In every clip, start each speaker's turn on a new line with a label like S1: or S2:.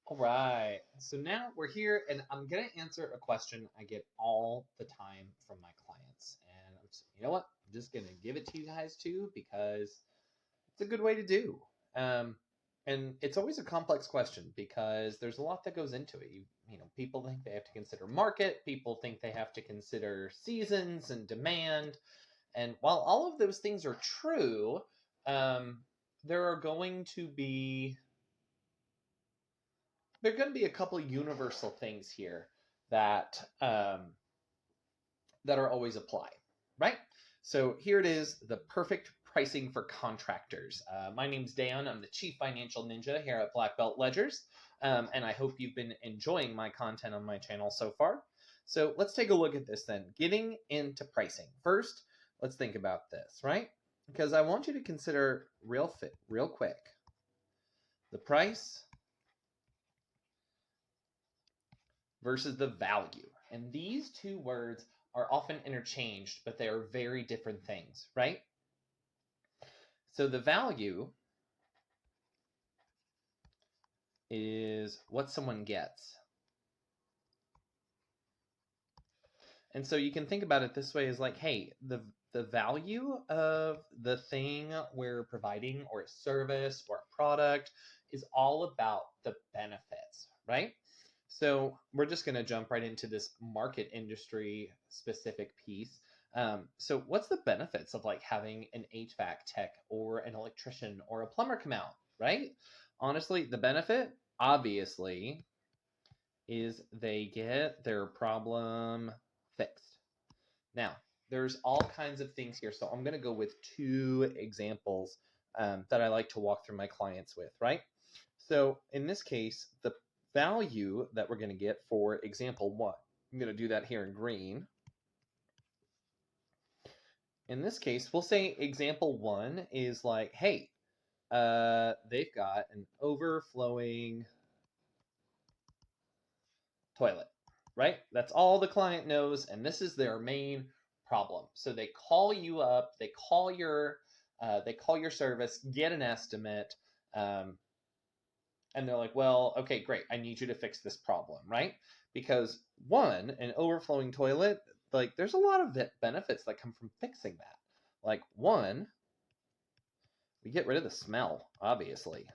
S1: All right. So now we're here, and I'm going to answer a question I get all the time from my clients. And you know what? I'm just going to give it to you guys too because it's a good way to do. Um, and it's always a complex question because there's a lot that goes into it. People think they have to consider market, people think they have to consider seasons and demand. And while all of those things are true, um, there are going to be there are going to be a couple universal things here that that are always applied, right? So here it is, the perfect pricing for contractors. My name's Dan. I'm the Chief Financial Ninja here at Black Belt Ledgers, and I hope you've been enjoying my content on my channel so far. So let's take a look at this then. Getting into pricing. First, let's think about this, right? Because I want you to consider real quick, the price versus the value. And these two words are often interchanged, but they are very different things, right? So the value is what someone gets. And so you can think about it this way as like, hey, the value of the thing we're providing or a service or a product is all about the benefits, right? So we're just going to jump right into this market industry specific piece. So what's the benefits of like having an HVAC tech or an electrician or a plumber come out, right? Honestly, the benefit, obviously, is they get their problem fixed. Now, there's all kinds of things here. So I'm going to go with two examples that I like to walk through my clients with, right? So in this case, the value that we're going to get for example one, I'm going to do that here in green. In this case, we'll say example one is like, hey, they've got an overflowing toilet, right? That's all the client knows, and this is their main problem. So they call you up, they call your service, get an estimate, and they're like, well, okay, great, I need you to fix this problem, right? Because one, an overflowing toilet, like there's a lot of benefits that come from fixing that. Like one, we get rid of the smell, obviously.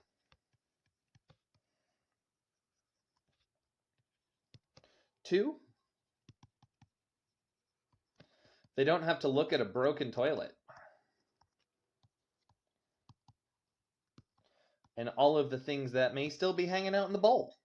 S1: Two, they don't have to look at a broken toilet. And all of the things that may still be hanging out in the bowl.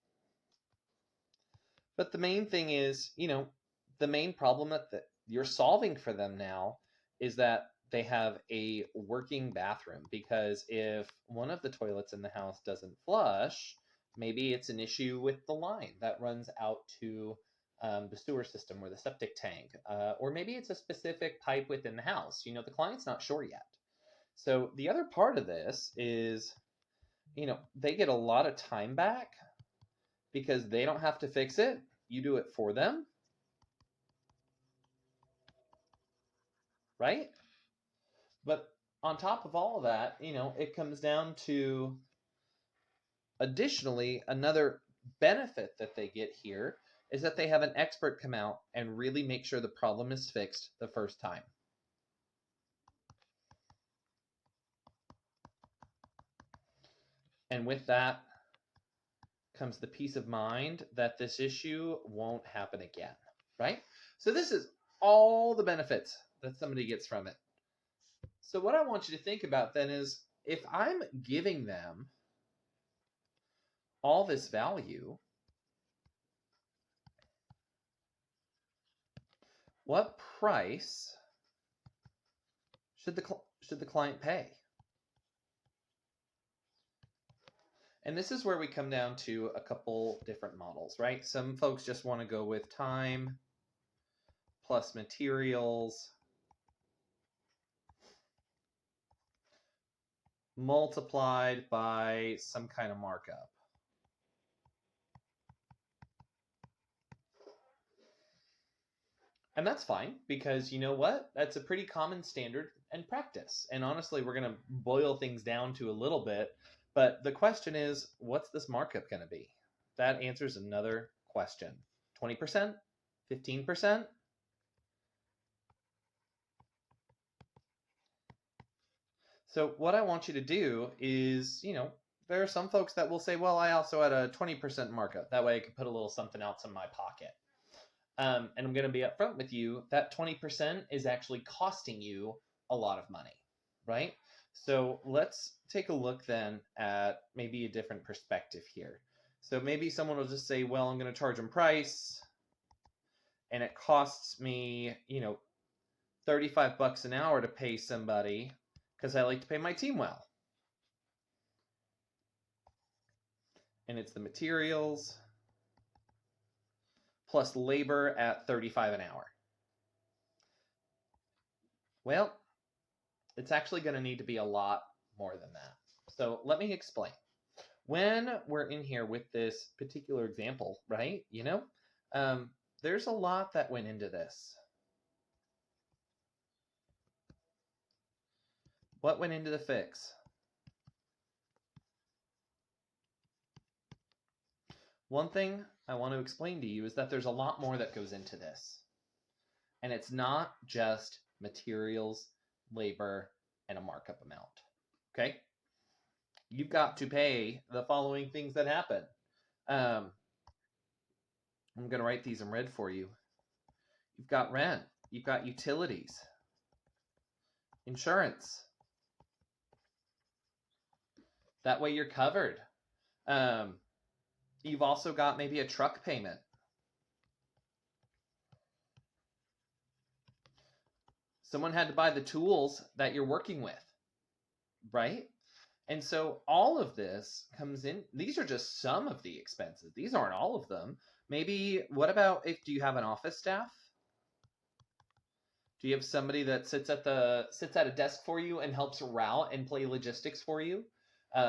S1: But the main thing is, the main problem that you're solving for them now is that they have a working bathroom, because if one of the toilets in the house doesn't flush, maybe it's an issue with the line that runs out to the sewer system or the septic tank, or maybe it's a specific pipe within the house. The client's not sure yet. So the other part of this is, they get a lot of time back because they don't have to fix it. You do it for them, right? But on top of all of that, it comes down to additionally another benefit that they get here is that they have an expert come out and really make sure the problem is fixed the first time. And with that comes the peace of mind that this issue won't happen again, right? So this is all the benefits that somebody gets from it. So what I want you to think about then is, if I'm giving them all this value, what price should the client pay? And this is where we come down to a couple different models, right? Some folks just want to go with time plus materials multiplied by some kind of markup. And that's fine, because you know what? That's a pretty common standard and practice. And honestly, we're going to boil things down to a little bit. But the question is, what's this markup going to be? that answers another question. 20%? 15%? So what I want you to do is, there are some folks that will say, well, I also had a 20% markup. That way I could put a little something else in my pocket. And I'm going to be upfront with you, that 20% is actually costing you a lot of money, right? So let's take a look then at maybe a different perspective here. So maybe someone will just say, well, I'm going to charge them price, and it costs me, $35 an hour to pay somebody because I like to pay my team well. And it's the materials plus labor at $35 an hour. Well, it's actually going to need to be a lot more than that. So let me explain. When we're in here with this particular example, right, there's a lot that went into this. What went into the fix? One thing I want to explain to you is that there's a lot more that goes into this. And it's not just materials, labor, and a markup amount. Okay? You've got to pay the following things that happen. I'm going to write these in red for you. You've got rent. You've got utilities. Insurance. That way you're covered. You've also got maybe a truck payment. Someone had to buy the tools that you're working with, right? And so all of this comes in. These are just some of the expenses. These aren't all of them. Maybe, what about do you have an office staff? Do you have somebody that sits at a desk for you and helps route and play logistics for you?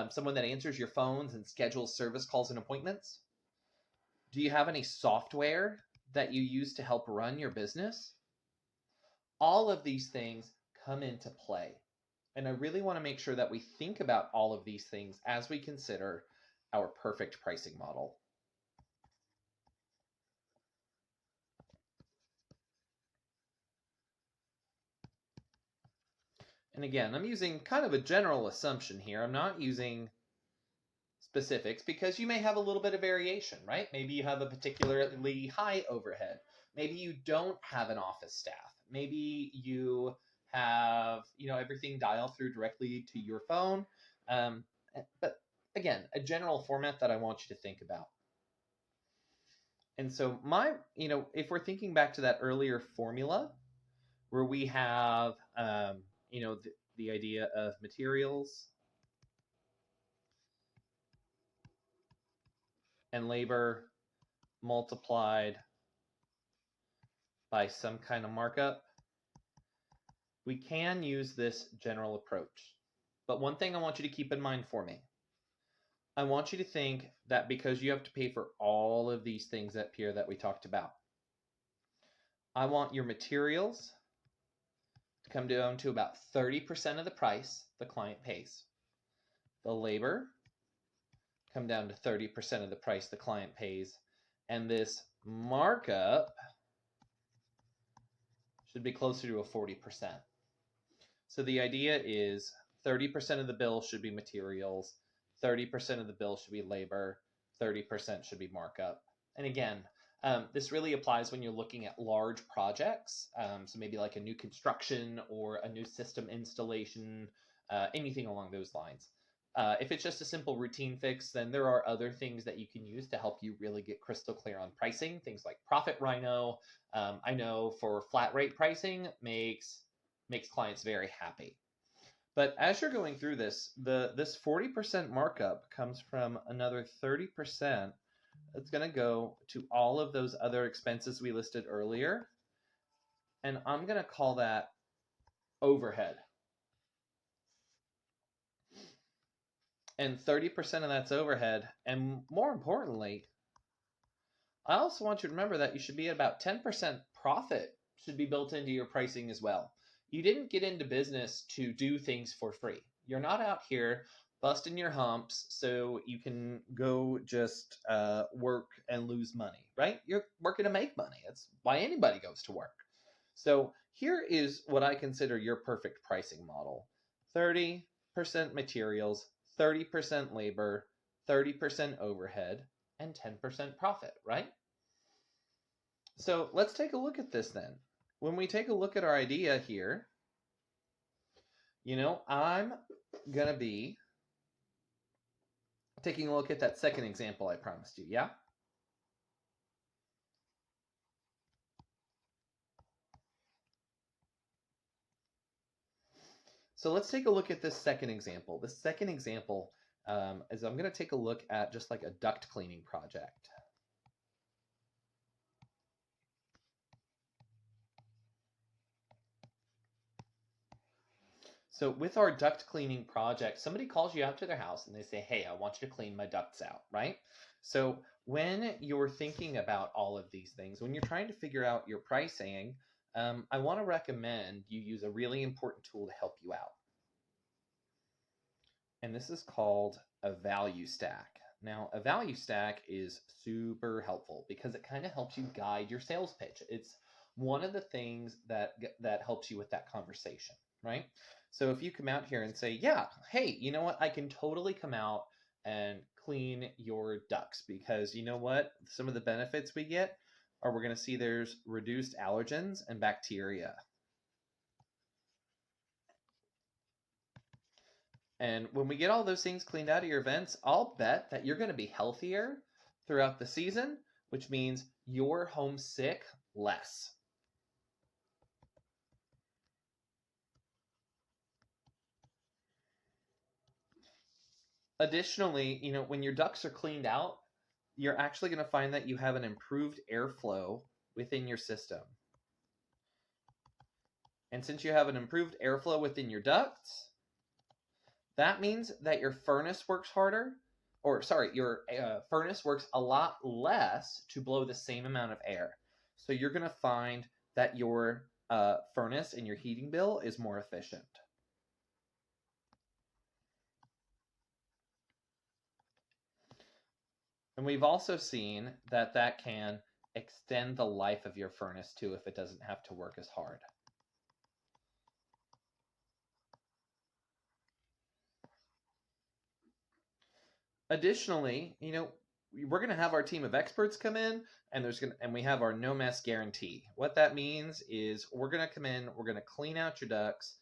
S1: Someone that answers your phones and schedules service calls and appointments? Do you have any software that you use to help run your business? All of these things come into play. And I really want to make sure that we think about all of these things as we consider our perfect pricing model. And again, I'm using kind of a general assumption here. I'm not using specifics because you may have a little bit of variation, right? Maybe you have a particularly high overhead. Maybe you don't have an office staff. Maybe you have, everything dialed through directly to your phone. But again, a general format that I want you to think about. And so if we're thinking back to that earlier formula where we have, the idea of materials and labor multiplied by some kind of markup, we can use this general approach. But one thing I want you to keep in mind for me, I want you to think that because you have to pay for all of these things up here that we talked about, I want your materials to come down to about 30% of the price the client pays. The labor come down to 30% of the price the client pays. And this markup should be closer to a 40%. So the idea is 30% of the bill should be materials, 30% of the bill should be labor, 30% should be markup. And again, this really applies when you're looking at large projects. So maybe like a new construction or a new system installation, anything along those lines. If it's just a simple routine fix, then there are other things that you can use to help you really get crystal clear on pricing. Things like Profit Rhino, I know for flat rate pricing makes clients very happy. But as you're going through this, this 40% markup comes from another 30% that's going to go to all of those other expenses we listed earlier. And I'm going to call that overhead. And 30% of that's overhead. And more importantly, I also want you to remember that you should be at about 10% profit should be built into your pricing as well. You didn't get into business to do things for free. You're not out here busting your humps so you can go just work and lose money, right? You're working to make money. That's why anybody goes to work. So here is what I consider your perfect pricing model: 30% materials, 30% labor, 30% overhead, and 10% profit, right? So let's take a look at this then. When we take a look at our idea here, I'm going to be taking a look at that second example I promised you, yeah? So let's take a look at this second example. The second example is I'm going to take a look at just like a duct cleaning project. So with our duct cleaning project, somebody calls you out to their house and they say, hey, I want you to clean my ducts out, right? So when you're thinking about all of these things, when you're trying to figure out your pricing, I want to recommend you use a really important tool to help you out. And this is called a value stack. Now, a value stack is super helpful because it kind of helps you guide your sales pitch. It's one of the things that helps you with that conversation, right? So if you come out here and say, yeah, hey, you know what? I can totally come out and clean your ducts because you know what? Some of the benefits we get are we're going to see there's reduced allergens and bacteria. And when we get all those things cleaned out of your vents, I'll bet that you're going to be healthier throughout the season, which means you're homesick less. Additionally, when your ducts are cleaned out, you're actually going to find that you have an improved airflow within your system. And since you have an improved airflow within your ducts, that means that your furnace works harder, your furnace works a lot less to blow the same amount of air. So you're going to find that your furnace and your heating bill is more efficient. And we've also seen that that can extend the life of your furnace too if it doesn't have to work as hard. Additionally, we're going to have our team of experts come in and we have our no mess guarantee. What that means is we're going to come in, we're going to clean out your ducts,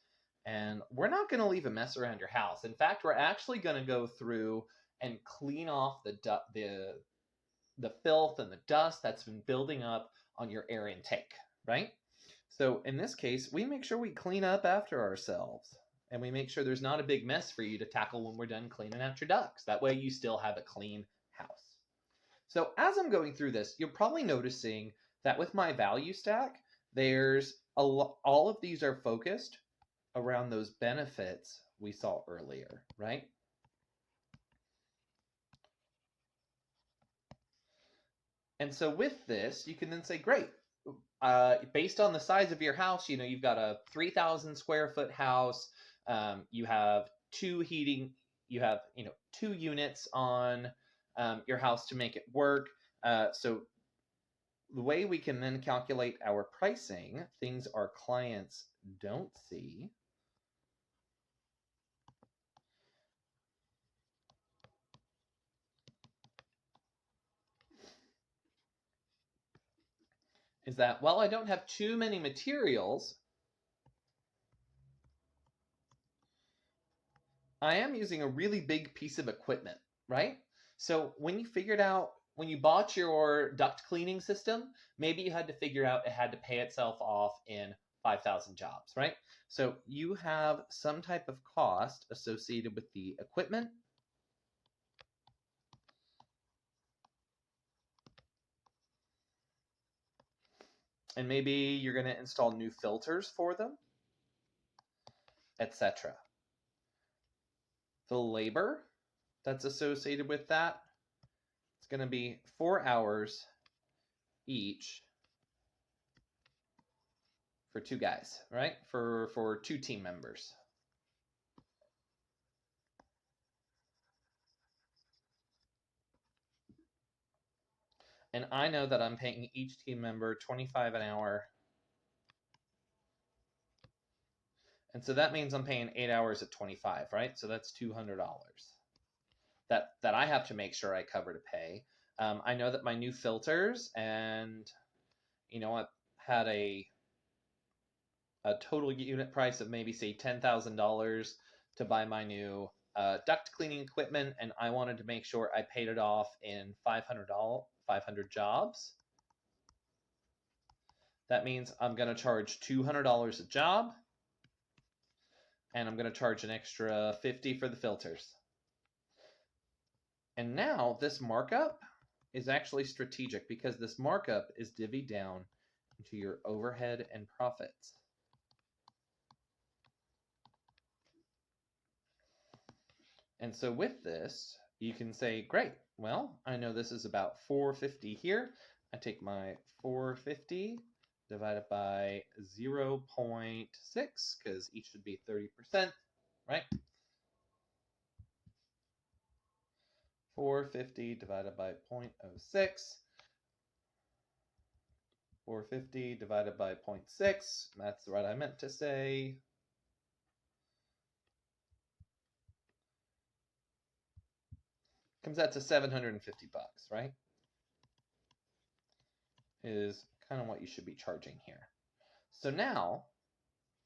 S1: and we're not going to leave a mess around your house. In fact, we're actually going to go through and clean off the filth and the dust that's been building up on your air intake, right? So in this case, we make sure we clean up after ourselves. And we make sure there's not a big mess for you to tackle when we're done cleaning out your ducts. That way you still have a clean house. So as I'm going through this, you're probably noticing that with my value stack, there's all of these are focused around those benefits we saw earlier, right? And so with this, you can then say, great, based on the size of your house, you've got a 3,000 square foot house. You have two heating, you have, 2 units on your house to make it work. So the way we can then calculate our pricing, things our clients don't see, is that while I don't have too many materials, I am using a really big piece of equipment, right? So when you bought your duct cleaning system, maybe you had to figure out it had to pay itself off in 5,000 jobs, right? So you have some type of cost associated with the equipment. And maybe you're going to install new filters for them, etc. The labor that's associated with that, it's going to be 4 hours each for 2 guys, right? For 2 team members. And I know that I'm paying each team member $25 an hour. And so that means I'm paying 8 hours at 25, right? So that's $200 that I have to make sure I cover to pay. I know that my new filters, and I had a total unit price of maybe say $10,000 to buy my new duct cleaning equipment, and I wanted to make sure I paid it off in 500 jobs. That means I'm going to charge $200 a job, and I'm going to charge an extra $50 for the filters. And now this markup is actually strategic because this markup is divvied down into your overhead and profits. And so with this, you can say, great, well, I know this is about $450 here. I take my $450 divided by 0.6, because each should be 30%, right? 450 divided by 0.06. 450 divided by 0.6. That's what I meant to say. Comes out to $750, right? Is kind of what you should be charging here. So now,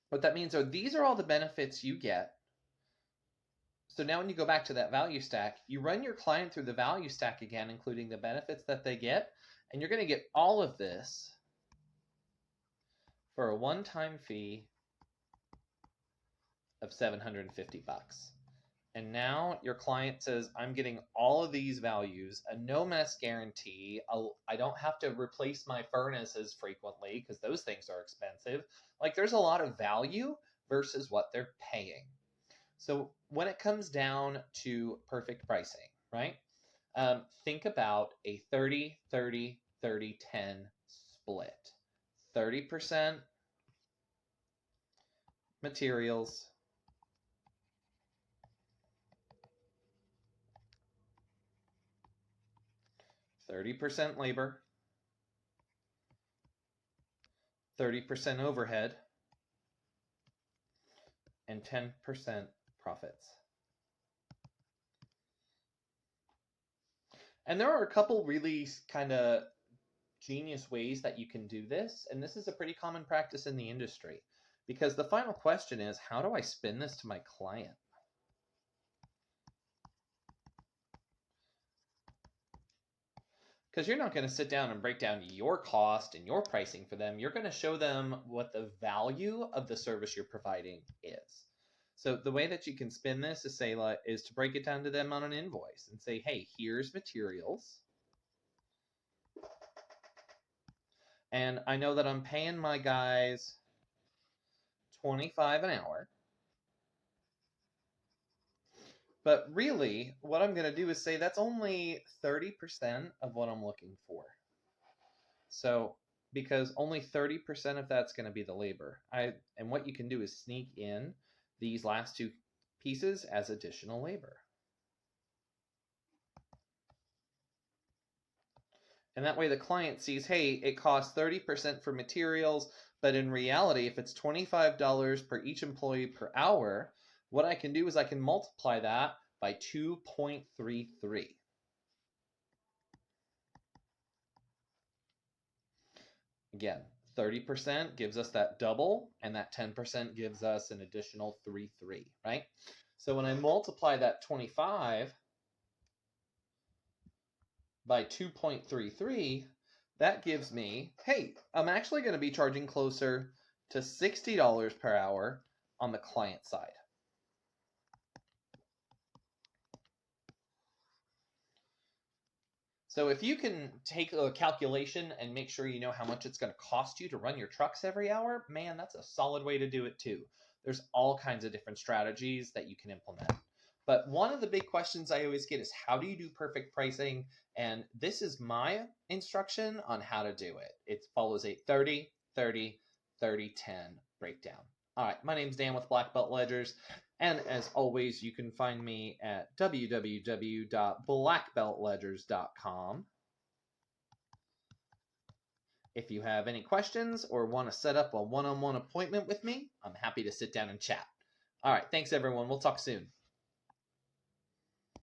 S1: what that means are these are all the benefits you get. So now when you go back to that value stack, you run your client through the value stack again, including the benefits that they get, and you're going to get all of this for a one-time fee of $750. And now your client says, I'm getting all of these values, a no mess guarantee. I don't have to replace my furnace as frequently because those things are expensive. Like, there's a lot of value versus what they're paying. So when it comes down to perfect pricing, right? Think about a 30, 30, 30, 10 split. 30% materials, 30% labor, 30% overhead, and 10% profits. And there are a couple really kind of genius ways that you can do this, and this is a pretty common practice in the industry, because the final question is, how do I spin this to my client? Because you're not going to sit down and break down your cost and your pricing for them. You're going to show them what the value of the service you're providing is. So the way that you can spin this is to break it down to them on an invoice and say, hey, here's materials. And I know that I'm paying my guys $25 an hour. But really, what I'm going to do is say that's only 30% of what I'm looking for. So, because only 30% of that's going to be the labor. And what you can do is sneak in these last two pieces as additional labor. And that way the client sees, hey, it costs 30% for materials, but in reality, if it's $25 per each employee per hour, what I can do is I can multiply that by 2.33. Again, 30% gives us that double, and that 10% gives us an additional 3.3, right? So when I multiply that 25 by 2.33, that gives me, hey, I'm actually going to be charging closer to $60 per hour on the client side. So if you can take a calculation and make sure you know how much it's going to cost you to run your trucks every hour, man, that's a solid way to do it too. There's all kinds of different strategies that you can implement. But one of the big questions I always get is, how do you do perfect pricing? And this is my instruction on how to do it. It follows a 30, 30, 30, 10 breakdown. All right, my name's Dan with Black Belt Ledgers. And as always, you can find me at www.blackbeltledgers.com. If you have any questions or want to set up a one-on-one appointment with me, I'm happy to sit down and chat. All right, thanks everyone. We'll talk soon.